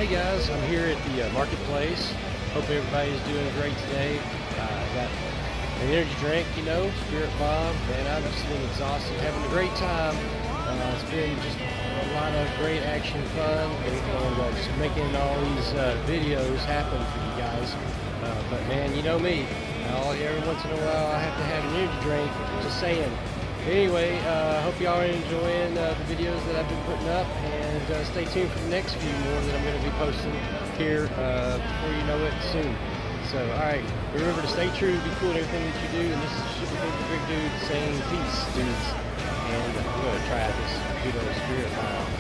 Hey guys, I'm here at the marketplace. Hope everybody's doing great today. Got an energy drink, Spirit Bomb, and I've just been exhausted, having a great time. It's been just a lot of great action fun, and just making all these videos happen for you guys. But man, you know me, every once in a while I have to have an energy drink, just saying. Anyway, hope y'all are enjoying the videos that I've been putting up, and stay tuned for the next few more that I'm going to be posting here before you know it soon. So, alright, remember to stay true, be cool in everything that you do, and this is Super Favorite Big Dude saying peace, dudes. And I'm going to try this Spirit Bomb.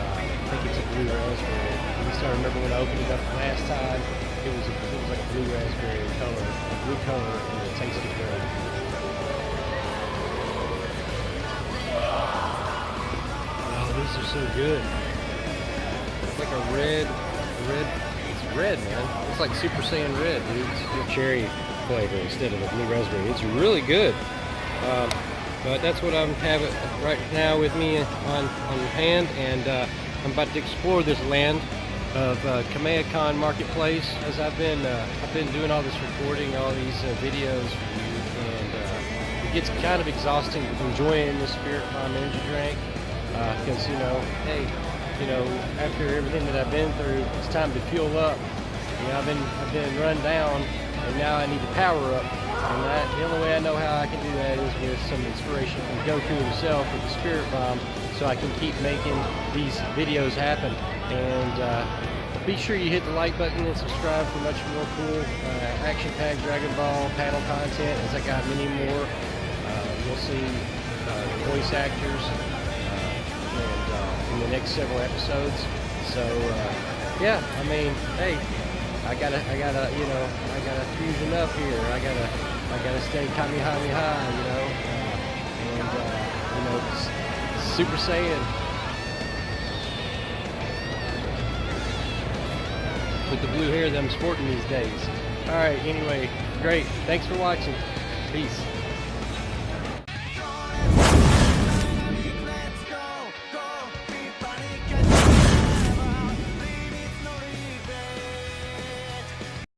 I think it's a blue raspberry. At least I remember when I opened it up last time, it was like a blue raspberry color, a blue color, and it tasted great. These are so good. It's like a red, it's red, man. It's like Super Saiyan red, dude. It's a cherry flavor instead of a blue raspberry. It's really good. But that's what I'm having right now with me on hand, and I'm about to explore this land of Kamehacon Marketplace, as I've been doing all this recording, all these videos for you, and it gets kind of exhausting enjoying the Spirit Bomb energy drink. Because hey, after everything that I've been through, it's time to fuel up. I've been run down, and now I need to power up. And the only way I know how I can do that is with some inspiration from Goku himself with the Spirit Bomb, so I can keep making these videos happen. And be sure you hit the like button and subscribe for much more cool action-packed Dragon Ball panel content, as I got many more. You'll see voice actors in the next several episodes. So yeah, I mean, hey, I gotta fusion up here. I gotta stay Kamehameha, and Super Saiyan. With the blue hair that I'm sporting these days. All right, anyway, great. Thanks for watching. Peace.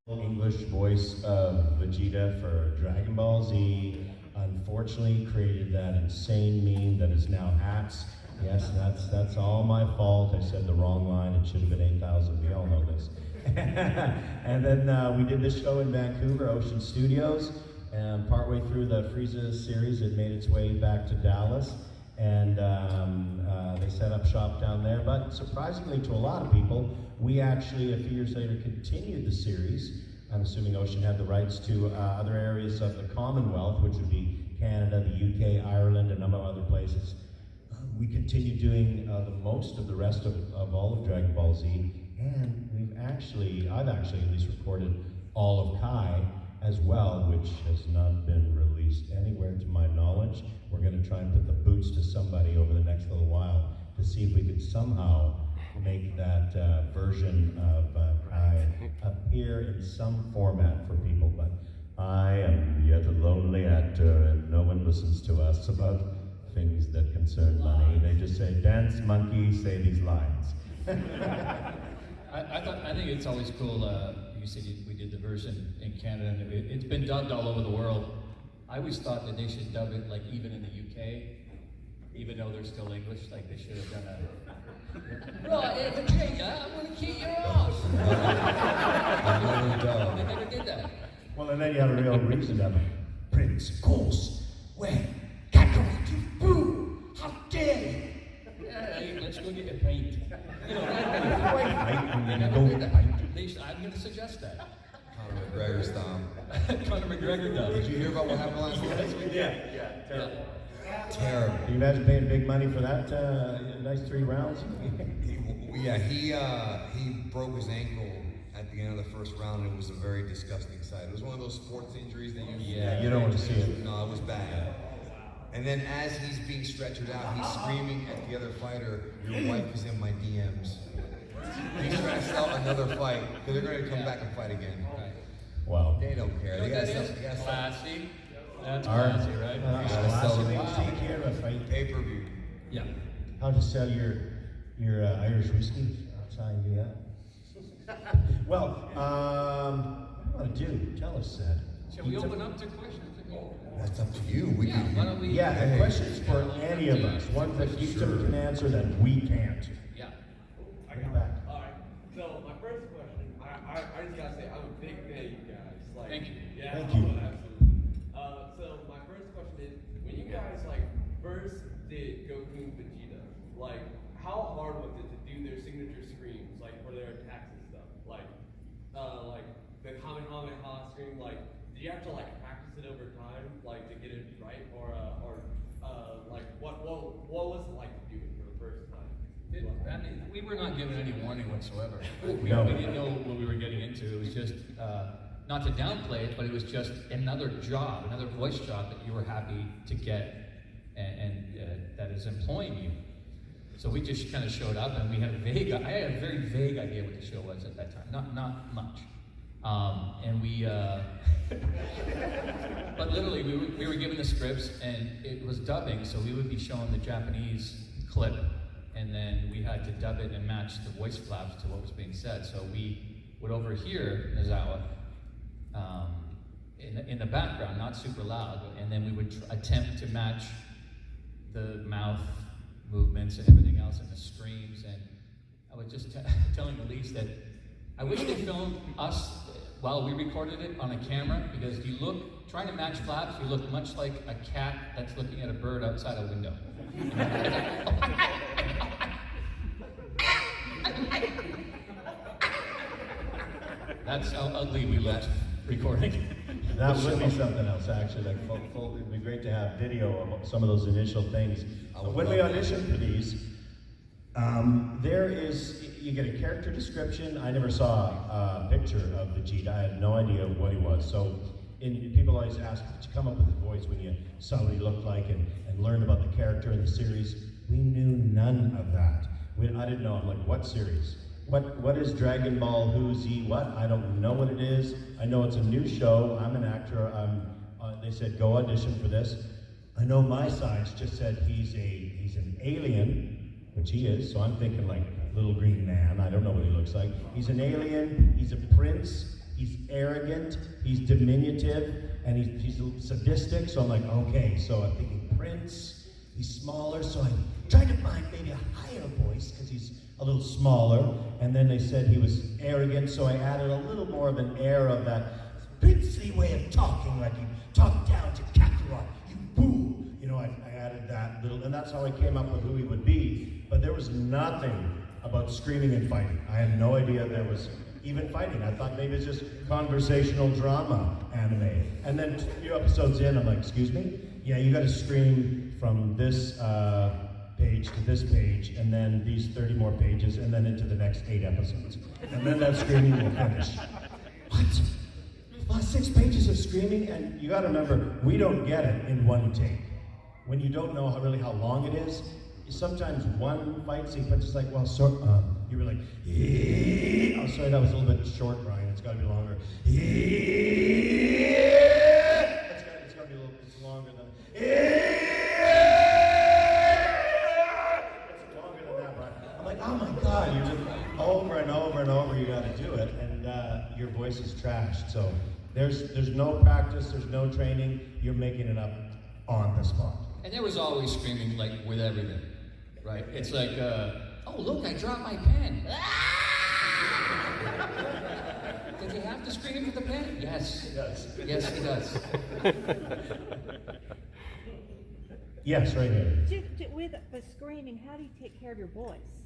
English voice of Vegeta for Dragon Ball Z unfortunately created that insane meme that is now hats. Yes, that's all my fault. I said the wrong line. It should have been 8,000. We all know this. And then we did this show in Vancouver, Ocean Studios, and partway through the Frieza series, it made its way back to Dallas, and they set up shop down there. But surprisingly to a lot of people, we actually, a few years later, continued the series. I'm assuming Ocean had the rights to other areas of the Commonwealth, which would be Canada, the UK, Ireland, and a number of other places. We continued doing the most of the rest of all of Dragon Ball Z, and I've actually at least recorded all of Kai as well, which has not been released anywhere to my knowledge. We're going to try and put the boots to somebody over the next little while to see if we could somehow make that version of Kai appear in some format for people. But I am yet a lonely actor, and no one listens to us about things that concern money. They just say, "Dance, monkey, say these lines." I think it's always cool. You said we did the version in Canada, and it's been dubbed all over the world. I always thought that they should dub it like even in the UK, even though they're still English. Like they should have done a right, Vegeta, I'm gonna kick your ass. They never did that. Well, and then you have a real reason to have a Prince Course. Where? Kakarot, boo! How dare you! Hey, let's go get a pint. I'm going to suggest that. Conor McGregor style. Conor McGregor does. Did you hear about what happened last night? Yeah, terrible. Terrible. Can you imagine paying big money for that nice 3 rounds? He broke his ankle at the end of the first round. It was a very disgusting sight. It was one of those sports injuries that you don't want to see it. No, it was bad. And then as he's being stretchered out, he's screaming at the other fighter, "Your wife is in my DMs." He's trying to sell another fight, because they're going to come back and fight again. Wow. They don't care. They got to sell. Classy. That's classy, right? Pay-per-view. Yeah. How to sell your Irish whiskey? I'll tell you that. Well, what do you want to do? Tell us, Seth. Shall we open up to questions? That's up to you. We Yeah, can. why don't we? Yeah, and questions for any of us. One that Geekdom can answer that we can't. Yeah. Bring it back. Alright, so my first question, I just gotta say, I'm a big fan of you guys. Like, Thank you. Yeah, Thank you. Absolutely. So my first question is, when you guys first did Goku and Vegeta, how hard was it to do their signature screams, for their attacks and stuff? The Kamehameha scream, did you have to practice it over time, to get it right, or what was it like to do it for the first time? We were not given any warning whatsoever. We No. didn't know what we were getting into. It was just, not to downplay it, but it was just another job, another voice job that you were happy to get and that is employing you. So we just kind of showed up, and we had I had a very vague idea what the show was at that time, not much. And we, but literally we were given the scripts, and it was dubbing, so we would be showing the Japanese clip, and then we had to dub it and match the voice flaps to what was being said. So we would overhear Nozawa in the background, not super loud, and then we would attempt to match the mouth movements and everything else and the screams. And I was just telling Elise that I wish they filmed us while we recorded it on a camera, because if you look, trying to match flaps, you look much like a cat that's looking at a bird outside a window. That's how ugly we looked recording. That would be something else, actually. It'd be great to have video of some of those initial things. When we auditioned for these, you get a character description. I never saw a picture of Vegeta. I had no idea what he was. So people always ask, did you come up with a voice when you saw what he looked like and learned about the character in the series? We knew none of that. I didn't know. I'm like, what series? What is Dragon Ball? Who's he? What? I don't know what it is. I know it's a new show. I'm an actor. They said, go audition for this. I know my sides just said he's an alien, which he is. So I'm thinking little green man. I don't know what he looks like. He's an alien. He's a prince. He's arrogant. He's diminutive, and he's sadistic. So I'm like, okay. So I'm thinking prince. He's smaller. So I tried to find maybe a higher voice because he's a little smaller, and then they said he was arrogant, so I added a little more of an air of that princely way of talking, like you talk down to Kakarot, you boo. I added that little, and that's how I came up with who he would be, but there was nothing about screaming and fighting. I had no idea there was even fighting. I thought maybe it's just conversational drama anime. And then a few episodes in, I'm like, excuse me? Yeah, you gotta scream from this, page to this page, and then these 30 more pages, and then into the next 8 episodes. And then that screaming will finish. What? Well, 6 pages of screaming, and you gotta remember, we don't get it in one take. When you don't know how long it is, sometimes one fight sequence is like, well, you were like, oh, sorry, that was a little bit short, Brian, it's gotta be longer. It's gotta be a little bit longer than, oh my God, you just over and over and over, you gotta do it, and your voice is trashed. So there's no practice, there's no training, you're making it up on the spot. And there was always screaming with everything, right? It's like, oh look, I dropped my pen. Did you have to scream with the pen? Yes. He does. Yes, he does. Yes, right here. With the screaming, how do you take care of your voice?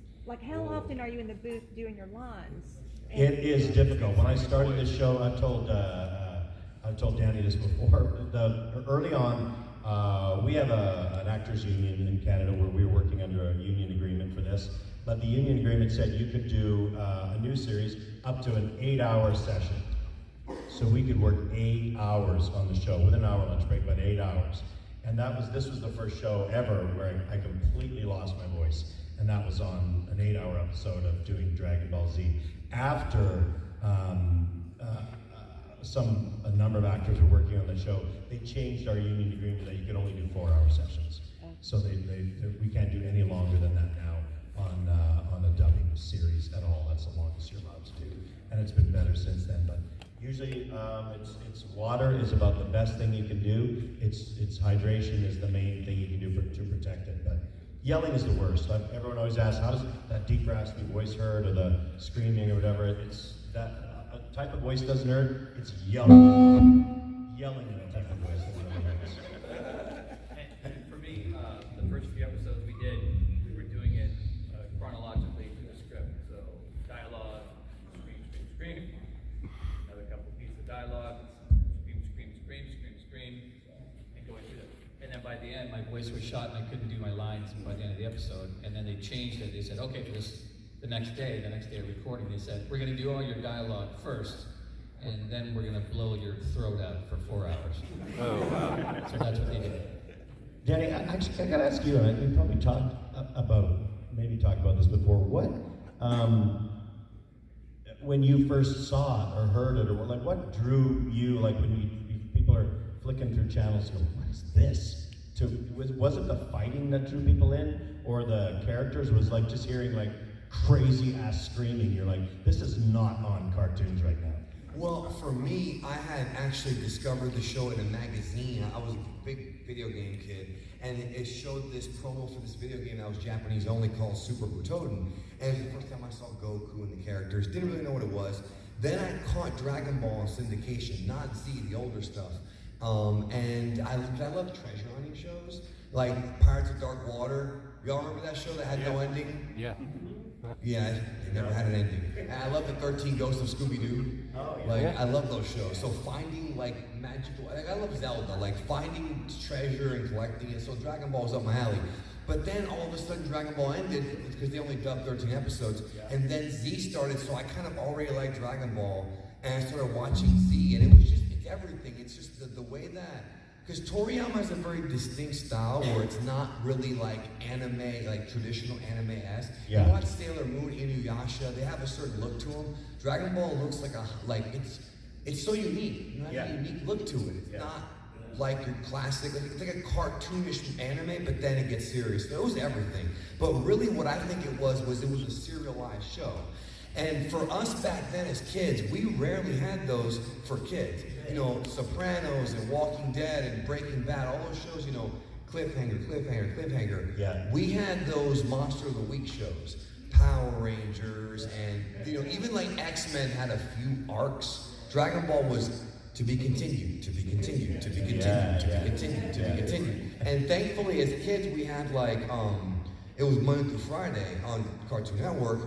How often are you in the booth doing your lines? It is difficult. When I started this show, I've told Danny this before. Early on, we have an actors union in Canada where we were working under a union agreement for this. But the union agreement said you could do a new series up to an 8-hour session. So we could work 8 hours on the show with an hour lunch break, but 8 hours. And this was the first show ever where I completely lost my voice. And that was on an 8-hour episode of doing Dragon Ball Z. After a number of actors were working on the show, they changed our union agreement that you could only do 4-hour sessions. So we can't do any longer than that now on a dubbing series at all. that's the longest you're allowed to do, and it's been better since then. But usually, it's water is about the best thing you can do. It's hydration is the main thing you can do to protect it. But yelling is the worst. Everyone always asks, how does that deep raspy voice hurt, or the screaming or whatever? It's that type of voice doesn't hurt. It's yelling. Yelling that type of voice doesn't hurt. And for me, the first few episodes we did, we were doing it chronologically through the script. So dialogue, scream, scream, scream. Another couple pieces of dialogue, scream, scream, scream, scream, scream, and going through it. And then by the end, my voice was shot and I couldn't do my lines by the end of the episode. And then they changed it. They said, okay, for this, the next day of recording, they said, we're going to do all your dialogue first, and then we're going to blow your throat out for 4 hours. Oh, wow. So that's what they did. Danny, I gotta ask you, and we probably talked about this before. What, when you first saw it or heard it, or like, what drew you? Like when people are flicking through channels, go, what is this? Was it the fighting that drew people in, or the characters? Was like just hearing like crazy ass screaming? You're like, this is not on cartoons right now. Well, for me, I had actually discovered the show in a magazine. I was a big video game kid, and it showed this promo for this video game that was Japanese only, called Super Butoden. And it was the first time I saw Goku and the characters. Didn't really know what it was. Then I caught Dragon Ball in syndication, not Z, the older stuff. And I love treasure hunting shows, like Pirates of Dark Water. Y'all remember that show that had no ending? Yeah. Yeah, it never had an ending. And I love the 13 Ghosts of Scooby-Doo. Oh, yeah. Like, I love those shows. So finding, like, magical, like, I love Zelda, like, finding treasure and collecting it. So Dragon Ball was up my alley. But then all of a sudden Dragon Ball ended because they only dubbed 13 episodes. Yeah. And then Z started, so I kind of already liked Dragon Ball. And I started watching Z, and it was just, it's everything. It's just the way that, because Toriyama has a very distinct style where it's not really like anime, like traditional anime-esque. Yeah. You watch Sailor Moon, Inuyasha, they have a certain look to them. Dragon Ball looks like it's so unique. You know, a unique look to it. It's not like your classic, it's like a cartoonish anime, but then it gets serious. So it was everything. But really what I think it was a serialized show. And for us back then as kids, we rarely had those for kids. You know, Sopranos and Walking Dead and Breaking Bad, all those shows, you know, cliffhanger. Yeah. We had those Monster of the Week shows, Power Rangers, and, you know, even like X-Men had a few arcs. Dragon Ball was to be continued, to be continued, to be continued, to be continued, to be continued. And thankfully as kids we had like, it was Monday through Friday on Cartoon Network.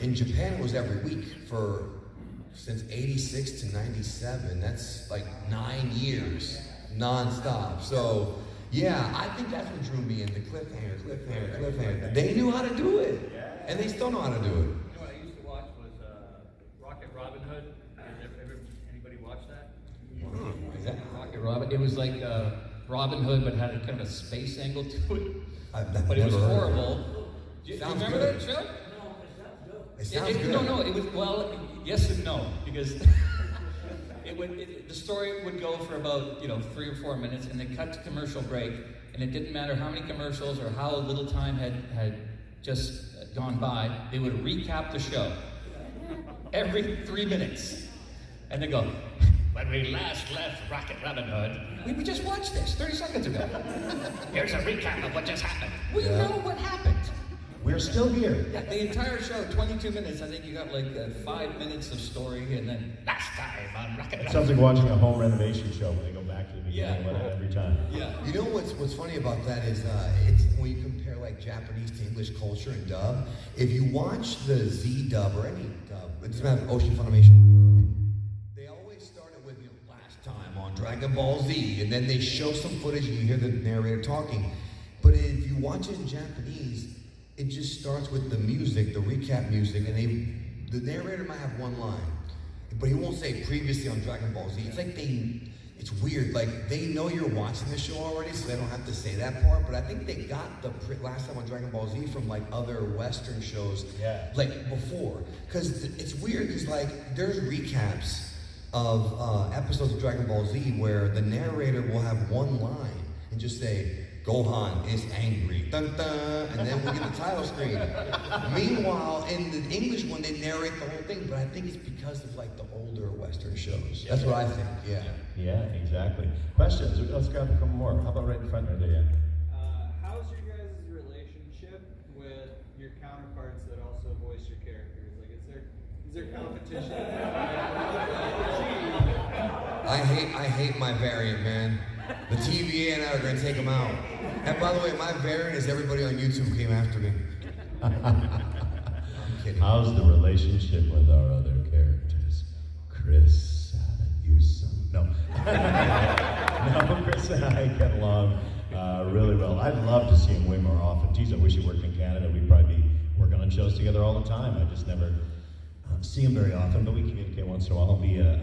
In Japan it was every week since 86 to 97. That's like 9 years, non-stop. So yeah, I think that's what drew me in, the cliffhanger. They knew how to do it, and they still know how to do it. You know what I used to watch was Rocket Robin Hood. Anybody watch that? Is that Rocket Robin? It was like Robin Hood, but had a kind of a space angle to it. But it was horrible. Do you remember that show? It sounds good. No, it was, well, yes and no, because the story would go for about, 3 or 4 minutes, and they cut to commercial break, and it didn't matter how many commercials or how little time had just gone by, they would recap the show every 3 minutes. And they go, when we last left Rocket Robin Hood, we just watched this 30 seconds ago. Here's a recap of what just happened. We know what happened. We're still here. Yeah, the entire show, 22 minutes. I think you got like 5 minutes of story, and then last time on Rocket. It sounds like watching a home renovation show when they go back to the beginning every time. Yeah. You know what's funny about that is it's when you compare like Japanese to English culture and dub. If you watch the Z dub or any dub, it doesn't matter, Ocean Funimation, they always started with last time on Dragon Ball Z, and then they show some footage and you hear the narrator talking. But if you watch it in Japanese, it just starts with the music, the recap music, and the narrator might have one line, but he won't say previously on Dragon Ball Z. It's like it's weird, like they know you're watching the show already, so they don't have to say that part, but I think they got the last time on Dragon Ball Z from like other Western shows, like before. Because it's weird, because like there's recaps of episodes of Dragon Ball Z where the narrator will have one line and just say, Gohan is angry, dun dun, and then we get the title screen. Meanwhile, in the English one, they narrate the whole thing, but I think it's because of like the older Western shows. That's what I think, yeah. Yeah, exactly. Questions? Let's grab a couple more. How about right in front right there? How's your guys' relationship with your counterparts that also voice your characters? Like, is there competition? I hate my variant, man. The TVA and I are gonna take them out. And by the way, my variant is everybody on YouTube came after me. I'm kidding. How's the relationship with our other characters? Chris, you son. No. No, Chris and I get along really well. I'd love to see him way more often. Geez, I wish he worked in Canada. We'd probably be working on shows together all the time. I just never see him very often, but we communicate once in a while via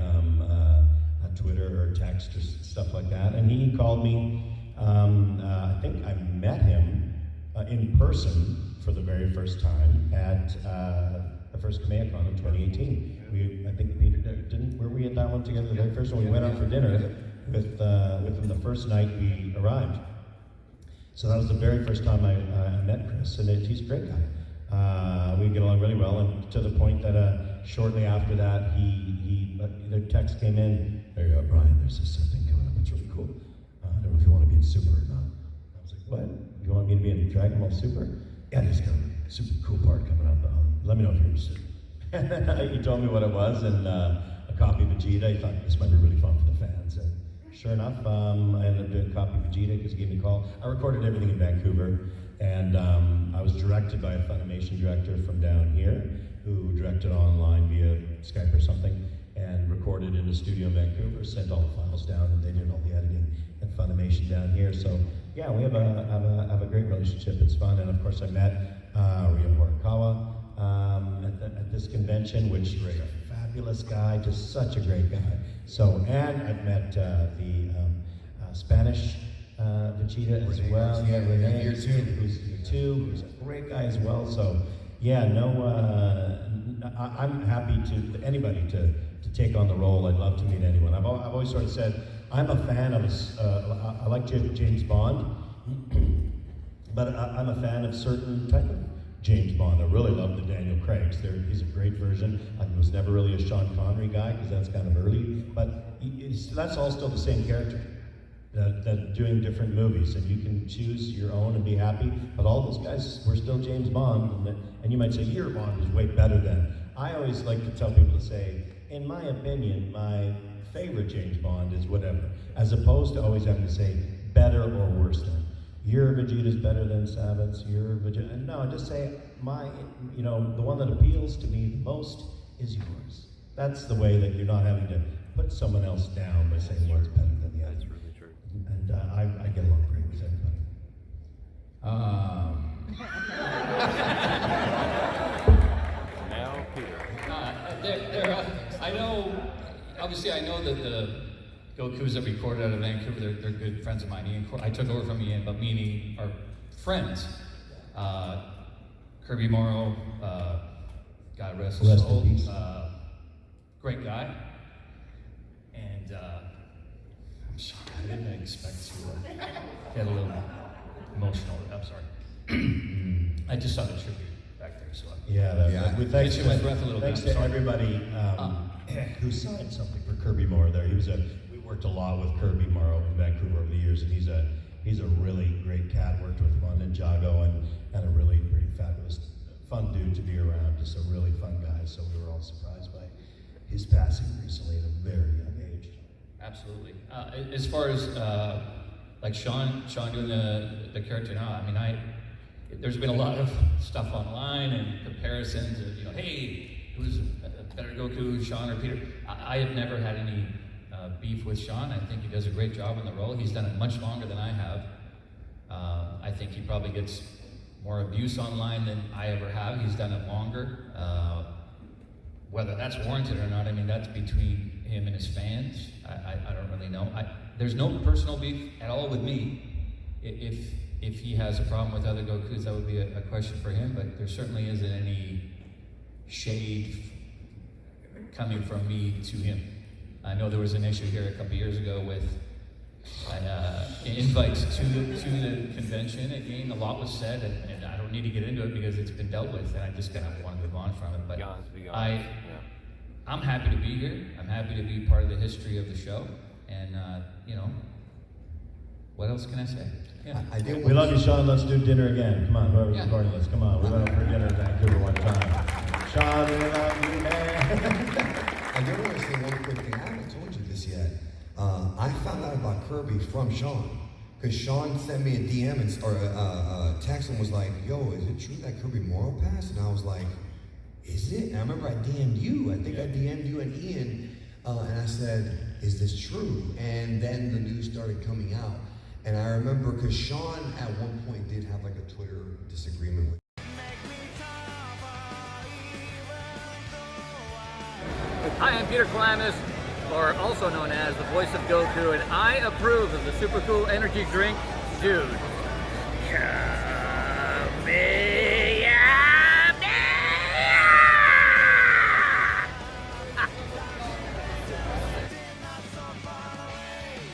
Twitter or text or stuff like that. And he called me, I think I met him in person for the very first time at the first Kamehacon in 2018. I think Peter, were we at that one together the very first one? We went out for dinner with him the first night we arrived. So that was the very first time I met Chris, and he's a great guy. We get along really well, and to the point that shortly after that, the text came in, "Hey, Brian, there's this thing coming up, it's really cool. I don't know if you want to be in Super or not." I was like, "What? You want me to be in Dragon Ball Super?" "Yeah, there's got a super cool part coming up. Let me know if you're interested." He told me what it was, and a copy of Vegeta. He thought this might be really fun for the fans, and sure enough, I ended up doing a copy of Vegeta because he gave me a call. I recorded everything in Vancouver, and I was directed by a Funimation director from down here who directed online via Skype or something, and recorded in a studio in Vancouver, sent all the files down, and they did all the editing at Funimation down here. So yeah, we have a great relationship. It's fun, and of course I met Ryo Horikawa at this convention, which is a fabulous guy, just such a great guy. So, and I've met the Spanish Vegeta as well. Yeah, Renee, here too. who's here too, who's a great guy as well. So yeah, I'm happy to anybody to take on the role. I'd love to meet anyone. I've always sort of said I'm a fan of I like James Bond, but I'm a fan of certain type of James Bond. I really love the Daniel Craig's. He's a great version. I was never really a Sean Connery guy because that's kind of early, but that's all still the same character. That doing different movies, and you can choose your own and be happy, but all those guys were still James Bond, and you might say your Bond was way better than. I always like to tell people to say, in my opinion, my favorite James Bond is whatever, as opposed to always having to say better or worse than. Your Vegeta's better than Sabat's, your Vegeta. No, just say the one that appeals to me the most is yours. That's the way that you're not having to put someone else down by saying one's better than the other. That's really true. And I get along great with everybody. Now, Peter. I know, obviously I know that the Gokus that recorded out of Vancouver, they're good friends of mine. I took over from Ian, but me and Ian are friends. Kirby Morrow, God rest his soul, great guy. And I'm sorry, I didn't expect to get a little emotional. I'm sorry. I just saw the tribute back there, so Thanks catching my breath a little thanks bit. to everybody who signed something for Kirby Morrow there. We worked a lot with Kirby Morrow in Vancouver over the years, and he's a really great cat. Worked with Juan and Jago, and a really pretty fabulous, fun dude to be around. Just a really fun guy. So we were all surprised by his passing recently at a very young age. Absolutely. As far as like Sean doing the character now, I mean, there's been a lot of stuff online and comparisons of, hey, who's a better Goku, Sean or Peter? I have never had any beef with Sean. I think he does a great job in the role. He's done it much longer than I have. I think he probably gets more abuse online than I ever have. He's done it longer. Whether that's warranted or not, I mean, that's between him and his fans. I don't really know. There's no personal beef at all with me. If he has a problem with other Gokus, that would be a question for him, but there certainly isn't any shade coming from me to him. I know there was an issue here a couple years ago with invites to the convention. Again, a lot was said, and I don't need to get into it because it's been dealt with, and I just kind of want to move on from it. But I'm happy to be here. I'm happy to be part of the history of the show, and what else can I say? Yeah. We love you, Sean. Let's do dinner again. Come on, whoever's recording this. Come on, we went out for dinner in Vancouver one time. Sean, we love you, man. I do want to say one quick thing. I haven't told you this yet. I found out about Kirby from Sean. Because Sean sent me a DM or a text and was like, yo, is it true that Kirby Morrow passed? And I was like, is it? And I remember I DM'd you. I think I DM'd you and Ian. And I said, is this true? And then the news started coming out. And I remember because Sean at one point did have like a Twitter disagreement with Hi, I'm Peter Kelamis, or also known as the voice of Goku, and I approve of the super cool energy drink, Dude.